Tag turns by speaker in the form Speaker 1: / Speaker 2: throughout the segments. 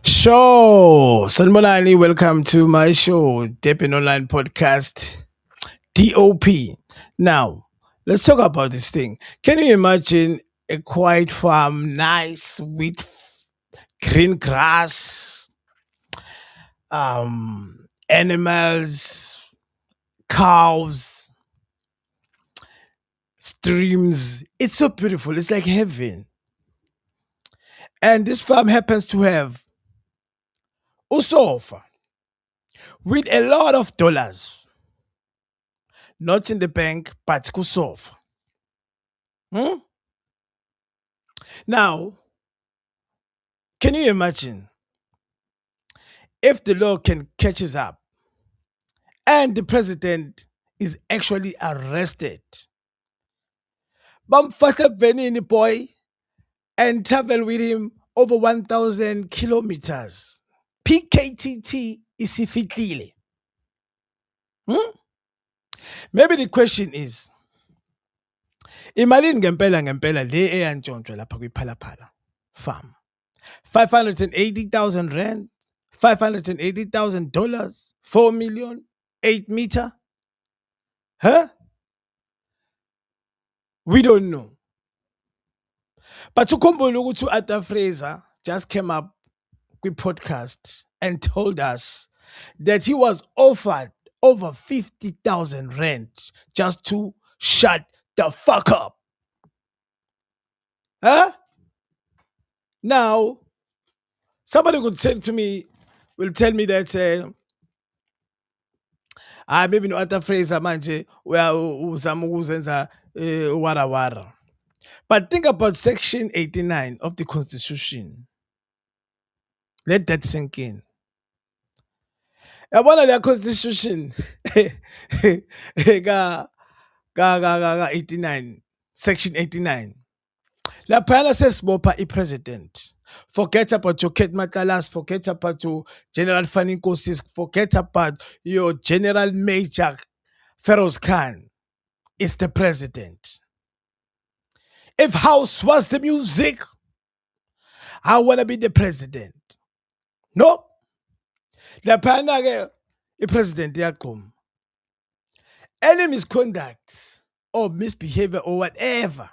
Speaker 1: Show Sanmonani, welcome to my show, Deppin Online Podcast, D.O.P. Now, let's talk about this thing. Can you imagine a quiet farm, nice with green grass, animals, cows, streams? It's so beautiful. It's like heaven. And this farm happens to have Usofa with a lot of dollars, not in the bank, but Kusofa. Hmm? Now, can you imagine if the law can catches up and the president is actually arrested? Bamfaka Benini boy and travel with him over 1,000 kilometers. PKTT isifihlile. Hmm? Maybe the question is, imalini ngempela le eyantshontshwa lapha kwiPhala Phala farm. 580,000 rand, $580,000, 4 million, 8 meter. Huh? We don't know. But ukhumbule ukuthi u-Arthur Fraser just came up with podcast and told us that he was offered over 50,000 rand just to shut the fuck up. Huh? Now, somebody could say to me, will tell me that maybe no Arthur Fraser manje uzama ukuzenza wara wara. But think about Section 89 of the Constitution. Let that sink in. Yabona le Constitution ka 89, Section 89. Laphana sesibopha i-president. Forget about your Kate Matalas, forget about your General Faninkosis, forget about your General Major Feroz Khan. It's the president. If house was the music, I want to be the president. No. Laphana ke i-president iyaqhuma. Any misconduct or misbehavior or whatever,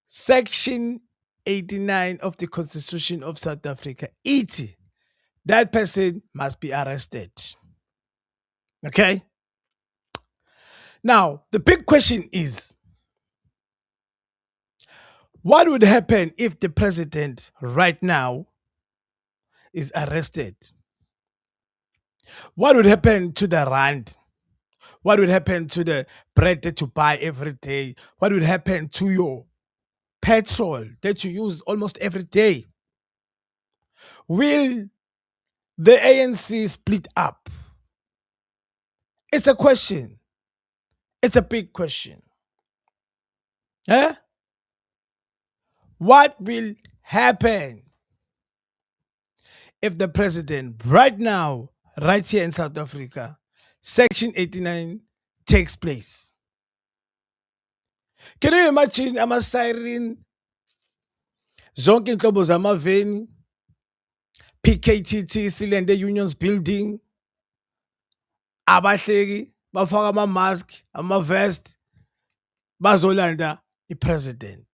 Speaker 1: Section 89 of the Constitution of South Africa, that person must be arrested. Okay? Now, the big question is, what would happen if the president right now is arrested? What would happen to the rand? What would happen to the bread that you buy every day? What would happen to your petrol that you use almost every day? Will the ANC split up? It's a question. It's a big question. Huh? What will happen if the president right now, right here in South Africa, Section 89 takes place? Can you imagine ama-siren, zonke inhlobo zamaveni, PKTT silende Unions Building, abahleki bafaka ama-mask, ama-vest, bazolanda i-president?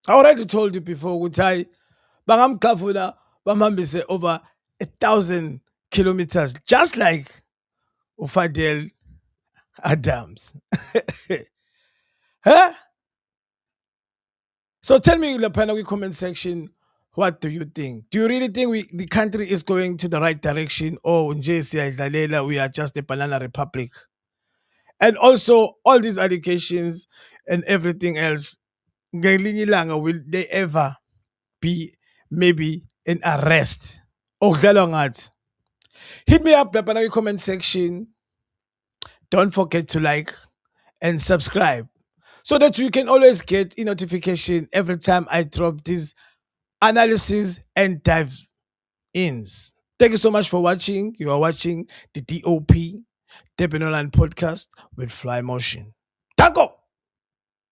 Speaker 1: I already told you before ukuthi bangamgqavula bamhambise over 1,000 kilometers, just like Ufadel Adams. Huh? So tell me in the panel comment section, what do you think? Do you really think the country is going to the right direction, or nje siyayidlalela, we are just a banana republic? And also, all these allegations and everything else, ngelinye ilanga, will they ever be maybe an arrest? Okudlalwa ngathi. Hit me up lapha comment section. Don't forget to like and subscribe so that you can always get a notification every time I drop these analysis and dives ins. Thank you so much for watching. You are watching the DOP Deppin Online Podcast with Fly Motion. Taco!